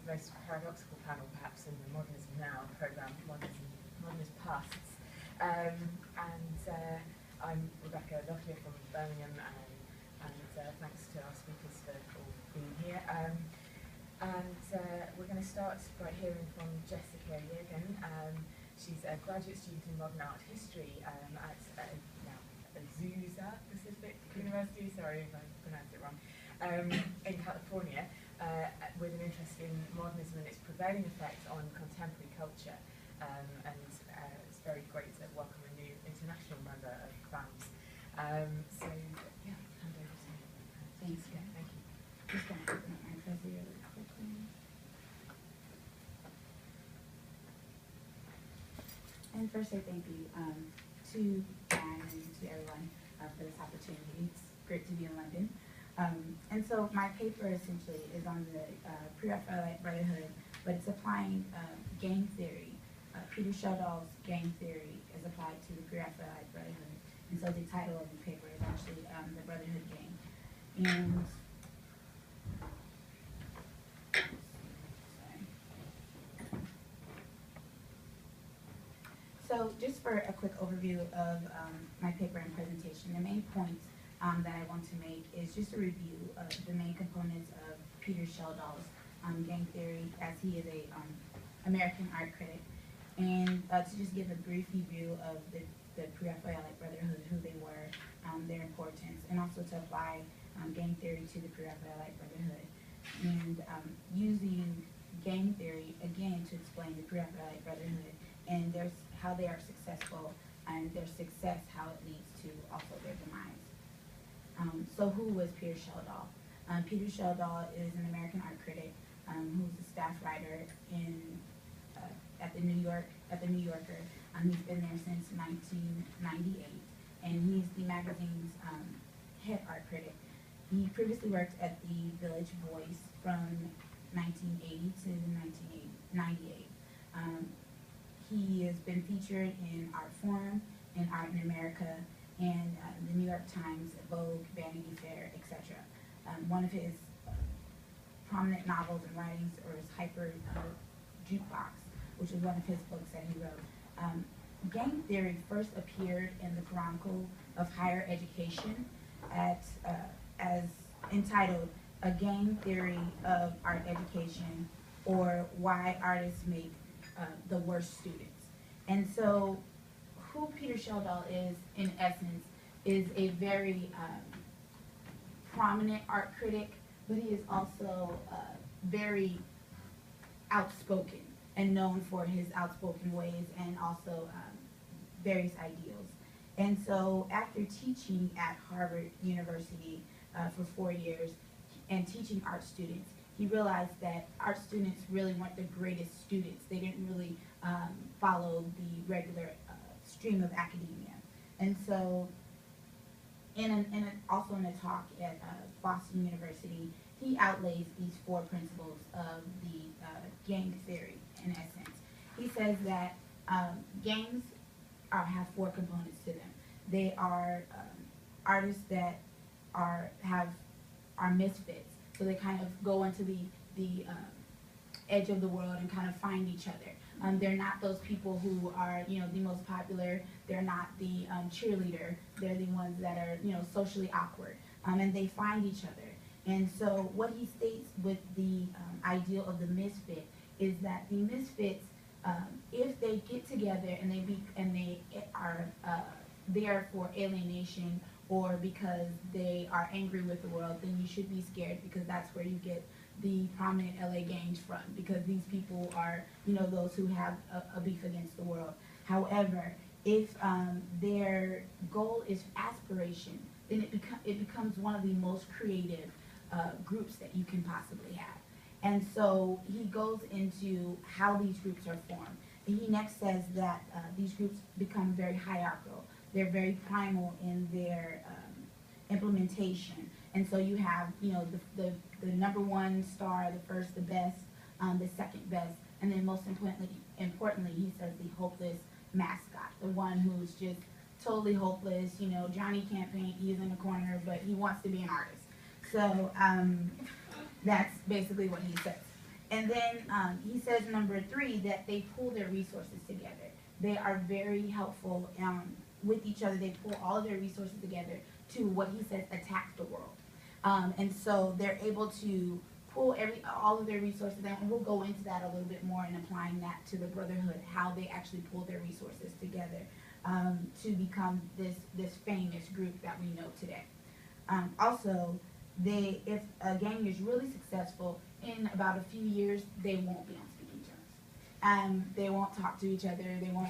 most paradoxical panel perhaps in the Modernism Now programme, Modernist Pasts. I'm Rebecca Lockyer from Birmingham, and thanks to our speakers for all being here. We're going to start by hearing from Jessica Yegan. She's a graduate student in modern art history at Azusa Pacific University, sorry if I pronounced it wrong, in California, with an interest in modernism and its prevailing effect on contemporary culture. It's very great to welcome a new international member of CLAMS. Hand over to you. Thanks. Yeah, thank you. Just going to open up my fuzzy really quickly. And first, I thank you to Anne and to everyone for this opportunity. It's great to be in London. And so my paper essentially is on the Pre-Raphaelite Brotherhood, but it's applying game theory. Peter Schjeldahl's game theory is applied to the Pre-Raphaelite Brotherhood. And so the title of the paper is actually the Brotherhood game. And so just for a quick overview of my paper and presentation, the main points that I want to make is just a review of the main components of Peter Schjeldahl's game theory, as he is a American art critic, and to just give a brief review of the Pre-Raphaelite Brotherhood, who they were, their importance, and also to apply game theory to the Pre-Raphaelite Brotherhood, and using game theory again to explain the Pre-Raphaelite Brotherhood and how they are successful, and their success, how it leads to also their demise. So who was Peter Schjeldahl? Peter Schjeldahl is an American art critic who's a staff writer at the New Yorker. He's been there since 1998, and he's the magazine's head art critic. He previously worked at the Village Voice from 1980 to 1998. He has been featured in Art Forum, in Art in America, and the New York Times, Vogue, Vanity Fair, etc. One of his prominent novels and writings is Hyper Jukebox, which is one of his books that he wrote. Game theory first appeared in the Chronicle of Higher Education as entitled A Game Theory of Art Education, or Why Artists Make the Worst Students. And so who Peter Schjeldahl is, in essence, is a very prominent art critic, but he is also very outspoken and known for his outspoken ways and also various ideals. And so after teaching at Harvard University for 4 years and teaching art students, he realized that art students really weren't the greatest students. They didn't really follow the regular stream of academia. And so also in a talk at Boston University, he outlays these 4 principles of the game theory, in essence. He says that games have 4 components to them. They are artists that are misfits. So they kind of go into the edge of the world and kind of find each other. They're not those people who are, the most popular. They're not the cheerleader. They're the ones that are, socially awkward. And they find each other. And so what he states with the ideal of the misfit is that the misfits, if they get together and they are there for alienation, or because they are angry with the world, then you should be scared, because that's where you get the prominent LA gangs from, because these people are, those who have a beef against the world. However, if their goal is aspiration, then it becomes one of the most creative groups that you can possibly have. And so he goes into how these groups are formed. He next says that these groups become very hierarchical. They're very primal in their implementation. And so you have, the number 1 star, the first, the best, the second best, and then most importantly, he says the hopeless mascot, the one who's just totally hopeless. Johnny can't paint, he's in the corner, but he wants to be an artist. So that's basically what he says. And then he says number 3, that they pool their resources together. They are very helpful with each other. They pull all of their resources together to, what he says, attack the world. And so they're able to pull all of their resources, and we'll go into that a little bit more in applying that to the Brotherhood, how they actually pull their resources together to become this famous group that we know today. Also, if a gang is really successful, in about a few years, they won't be on speaking terms. They won't talk to each other. They won't,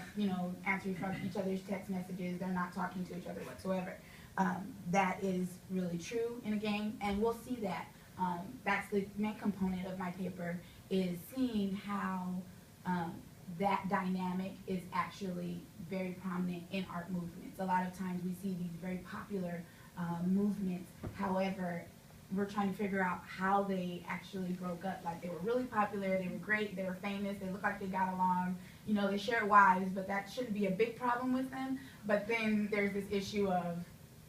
answer each other's text messages. They're not talking to each other whatsoever. That is really true in a gang, and we'll see that. That's the main component of my paper, is seeing how that dynamic is actually very prominent in art movements. A lot of times we see these very popular movements. However, we're trying to figure out how they actually broke up. Like, they were really popular, they were great, they were famous, they looked like they got along, they shared wives, but that shouldn't be a big problem with them. But then there's this issue of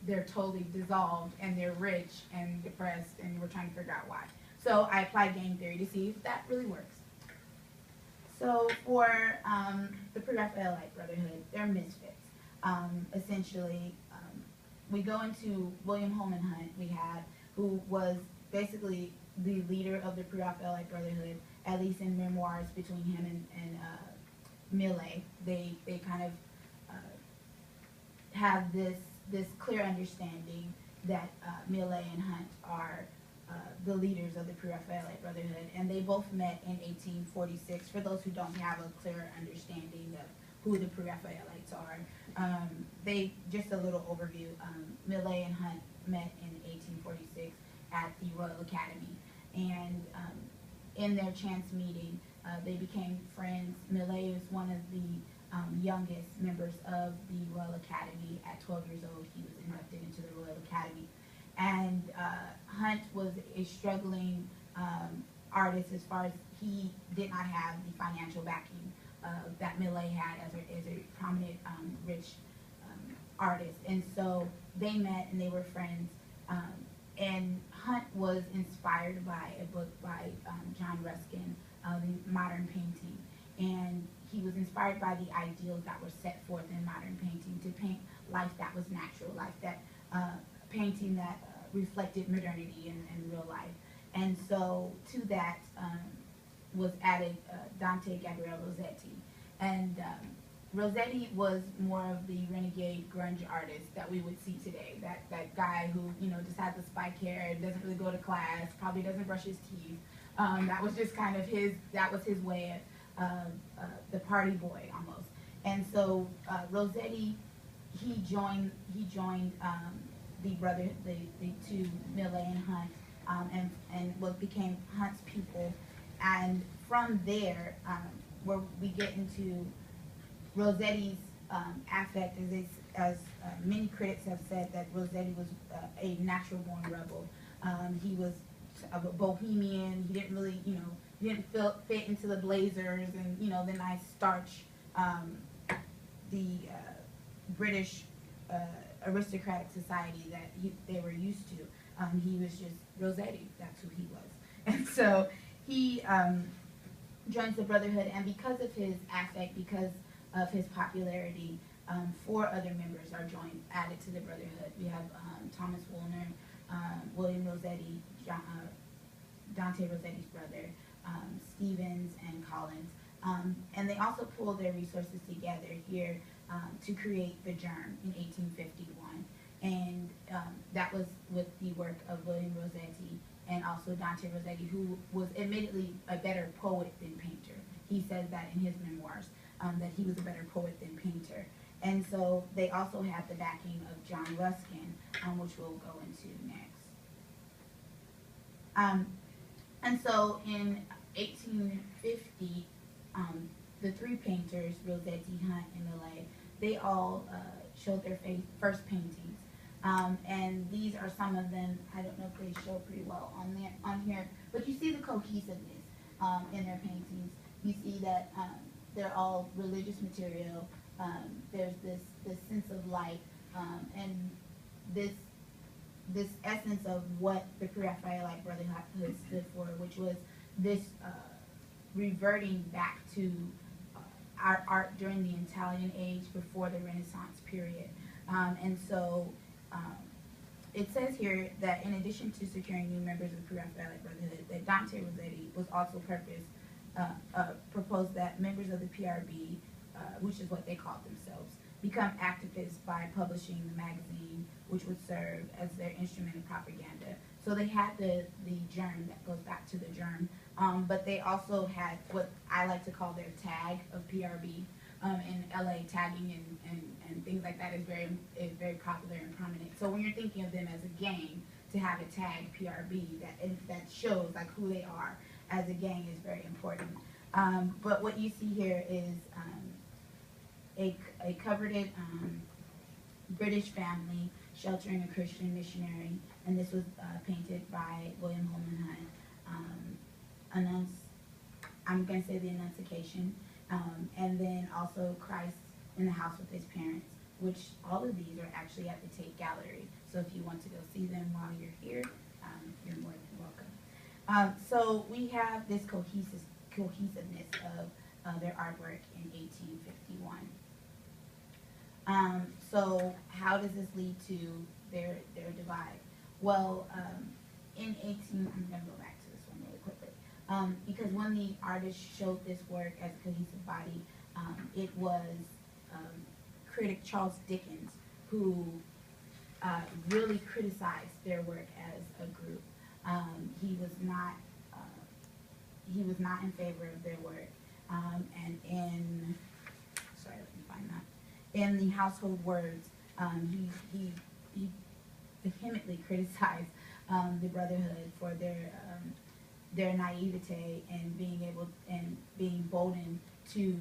they're totally dissolved and they're rich and depressed, and we're trying to figure out why. So I applied game theory to see if that really works. So for the Pre-Raphaelite Brotherhood, they're misfits. Essentially, we go into William Holman Hunt, who was basically the leader of the Pre-Raphaelite Brotherhood, at least in memoirs between him and Millet. They kind of have this clear understanding that Millet and Hunt are the leaders of the Pre-Raphaelite Brotherhood, and they both met in 1846. For those who don't have a clear understanding of who the Pre-Raphaelites are, just a little overview. Millet and Hunt met in 1846 at the Royal Academy, and in their chance meeting, they became friends. Millet was one of the youngest members of the Royal Academy. At 12 years old, he was inducted into the Royal Academy. And Hunt was a struggling artist, as far as he did not have the financial backing that Millet had as a prominent, rich artist. And so they met and they were friends. And Hunt was inspired by a book by John Ruskin, the Modern Painting. And he was inspired by the ideals that were set forth in modern painting, to paint life that was natural, life that painting that reflected modernity and real life. And so to that was added Dante Gabriel Rossetti. And Rossetti was more of the renegade grunge artist that we would see today. That guy who, just has the spike hair, doesn't really go to class, probably doesn't brush his teeth. That was just kind of his way of the party boy almost. And so Rossetti, he joined the two, Millet and Hunt, and became Hunt's pupil. And from there, where we get into Rossetti's affect, as many critics have said, that Rossetti was a natural-born rebel. He was a bohemian. He didn't really, he didn't fit into the blazers and, the nice starch, the British aristocratic society that they were used to. He was just Rossetti. That's who he was. And so he joins the Brotherhood, and because of his affect, because of his popularity, 4 other members are added to the Brotherhood. We have Thomas Woolner, William Rossetti, Dante Rossetti's brother, Stevens, and Collins. And they also pull their resources together here to create the Germ in 1851. And that was with the work of William Rossetti and also Dante Rossetti, who was admittedly a better poet than painter. He says that in his memoirs, that he was a better poet than painter. And so they also had the backing of John Ruskin, which we'll go into next. And so in 1850, the 3 painters, Rossetti, Hunt, and Millet, they all showed their first paintings. And these are some of them. I don't know if they show pretty well on here, but you see the cohesiveness in their paintings. You see that they're all religious material. There's this sense of light, and this essence of what the Pre-Raphaelite Brotherhood stood for, which was this reverting back to our art during the Italian age before the Renaissance period. And so it says here that in addition to securing new members of the Pre-Raphaelite Brotherhood, that Dante Rossetti was also proposed that members of the PRB, which is what they called themselves, become activists by publishing the magazine, which would serve as their instrument of propaganda. So they had the germ that goes back to the germ, but they also had what I like to call their tag of PRB. In LA, tagging and things like that is very popular and prominent. So when you're thinking of them as a gang, to have a tag PRB that shows like who they are as a gang is very important. But what you see here is a coveted British family sheltering a Christian missionary, and this was painted by William Holman Hunt. I'm going to say the Annunciation, and then also Christ in the house with his parents, which all of these are actually at the Tate Gallery. So if you want to go see them while you're here, you're more than welcome. So we have this cohesiveness of their artwork in 1851. So how does this lead to their divide? Well, in 18, I'm going to go back to this one really quickly. Because when the artist showed this work as a cohesive body, it was critic Charles Dickens who really criticized their work as a group. He was not in favor of their work, and in sorry, let me find that. In the Household Words, he vehemently criticized the Brotherhood for their naivete and being bolden to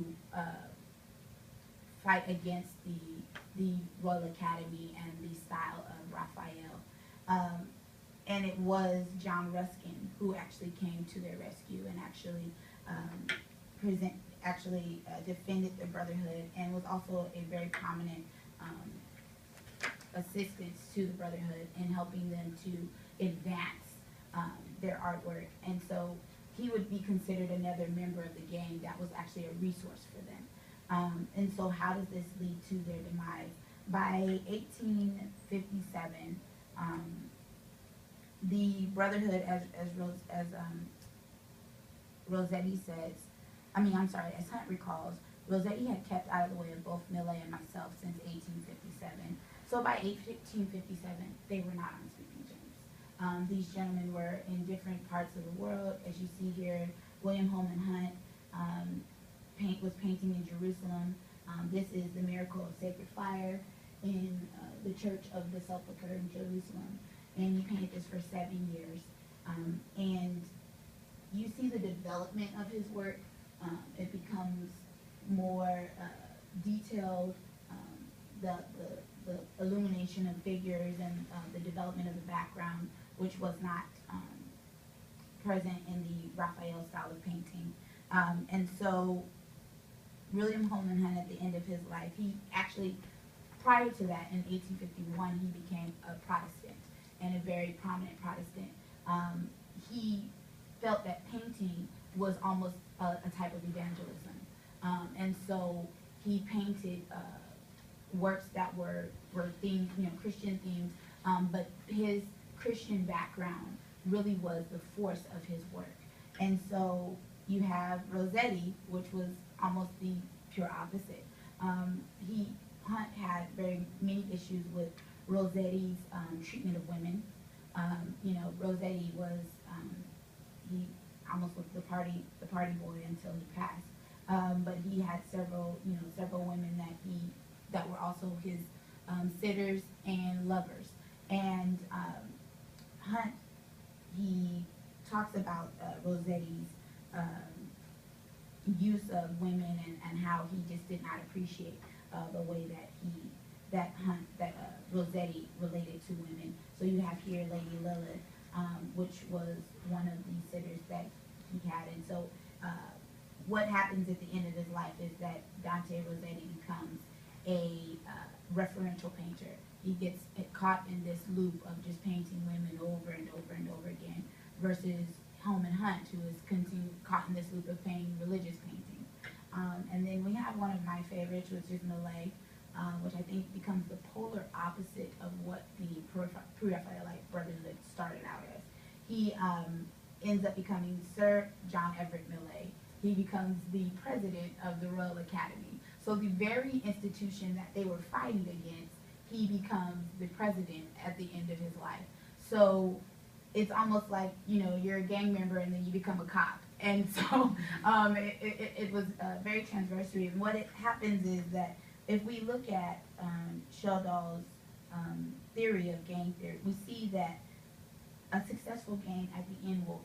fight against the Royal Academy and the style of Raphael. And it was John Ruskin who actually came to their rescue and actually defended the Brotherhood, and was also a very prominent assistance to the Brotherhood in helping them to advance their artwork. And so he would be considered another member of the gang that was actually a resource for them. And so how does this lead to their demise? By 1857, the Brotherhood, as Rossetti says, as Hunt recalls, Rossetti had kept out of the way of both Millet and myself since 1857. So by 1857, they were not on speaking terms. These gentlemen were in different parts of the world. As you see here, William Holman Hunt was painting in Jerusalem. This is the Miracle of Sacred Fire in the Church of the Sepulchre in Jerusalem. And he painted this for 7 years. And you see the development of his work. It becomes more detailed, the illumination of figures and the development of the background, which was not present in the Raphael style of painting. And so William Holman Hunt, at the end of his life, he actually, prior to that, in 1851, he became a Protestant, and a very prominent Protestant. He felt that painting was almost a type of evangelism. And so he painted works that were themed, Christian themed, but his Christian background really was the force of his work. And so you have Rossetti, which was almost the pure opposite. Hunt had very many issues with Rossetti's treatment of women. Rossetti was he almost was the party boy until he passed. But he had several women that were also his sitters and lovers. And Hunt, he talks about Rossetti's use of women and how he just did not appreciate the way that Rossetti related to women. So you have here Lady Lilith, which was one of the sitters that he had. And so what happens at the end of his life is that Dante Rossetti becomes a referential painter. He gets caught in this loop of just painting women over and over and over again, versus Holman Hunt, who is caught in this loop of painting religious paintings. And then we have one of my favorites, which is Millet, which I think becomes the polar opposite of what the Pre-Raphaelite Brotherhood started out as. He ends up becoming Sir John Everett Millet. He becomes the president of the Royal Academy. So the very institution that they were fighting against, he becomes the president at the end of his life. So it's almost like, you know, you're a gang member and then you become a cop. And so it was very transversary. And what it happens is that if we look at Schjeldahl's theory of gang theory, we see that a successful gang at the end will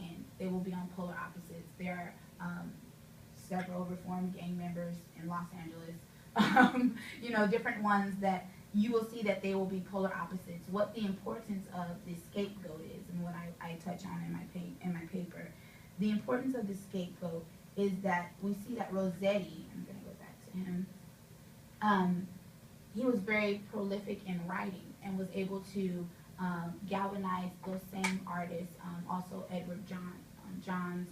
end. They will be on polar opposites. There are several reformed gang members in Los Angeles, you know, different ones that you will see that they will be polar opposites. What the importance of the scapegoat is, and what I touch on in my paper, the importance of the scapegoat is that we see that Rossetti, I'm going to go back to him, he was very prolific in writing and was able to galvanize those same artists, also Edward Johns,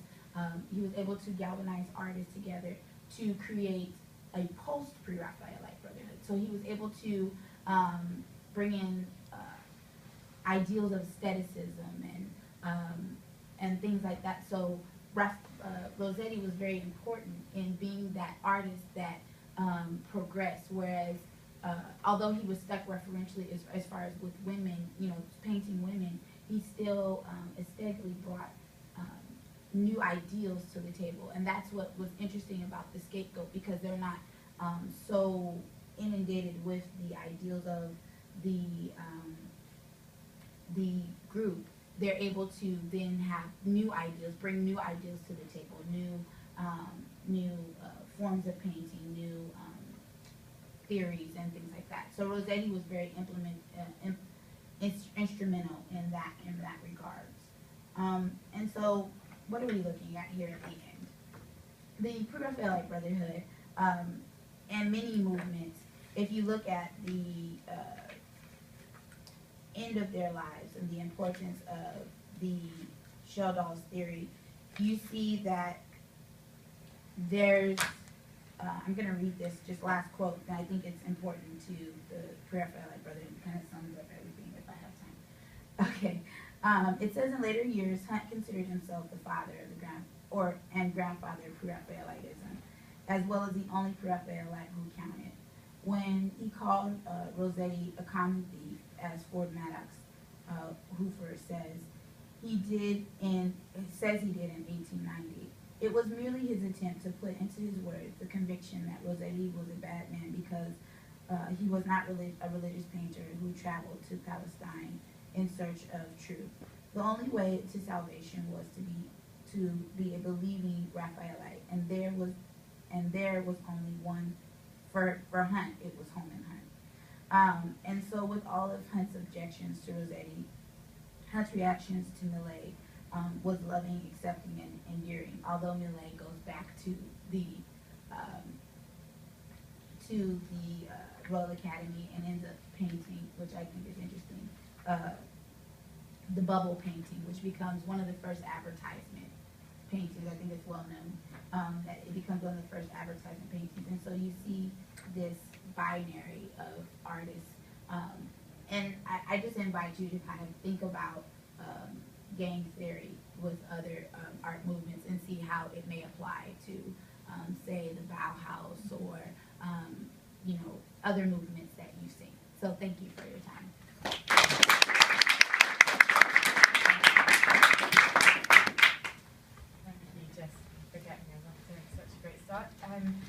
he was able to galvanize artists together to create a post-Pre-Raphaelite Brotherhood. So he was able to bring in ideals of aestheticism and things like that. So Rossetti was very important in being that artist that progressed, whereas although he was stuck referentially as far as with women, you know, painting women, he still aesthetically brought new ideals to the table. And that's what was interesting about the scapegoat, because they're not so inundated with the ideals of the group. They're able to then have new ideas, bring new ideas to the table, new forms of painting, new theories and things like that. So Rossetti was very instrumental in that regards. And so what are we looking at here at the end? The Pre-Raphaelite Brotherhood and many movements, if you look at the end of their lives and the importance of the Schjeldahl's theory, you see that there's, I'm going to read this just last quote, and I think it's important to the Pre-Raphaelite Brotherhood. It kind of sums up everything if I have time. Okay. It says in later years, Hunt considered himself the father of the grandfather of Pre-Raphaelitism, as well as the only Pre-Raphaelite who counted. When he called Rossetti a common thief, as Ford Maddox Hoofer says he did in 1890, it was merely his attempt to put into his words the conviction that Rossetti was a bad man because he was not a religious painter who traveled to Palestine in search of truth. The only way to salvation was to be a believing Raphaelite, and there was only one for Hunt. It was Holman Hunt. And so, with all of Hunt's objections to Rossetti, Hunt's reactions to Millet was loving, accepting, and endearing. Although Millet goes back to the Royal Academy and ends up painting, which I think is interesting, the bubble painting, which becomes one of the first advertisement paintings. I think it's well known that it becomes one of the first advertisement paintings. And so you see this binary of artists. And I just invite you to kind of think about gang theory with other art movements and see how it may apply to, say, the Bauhaus or, you know, other movements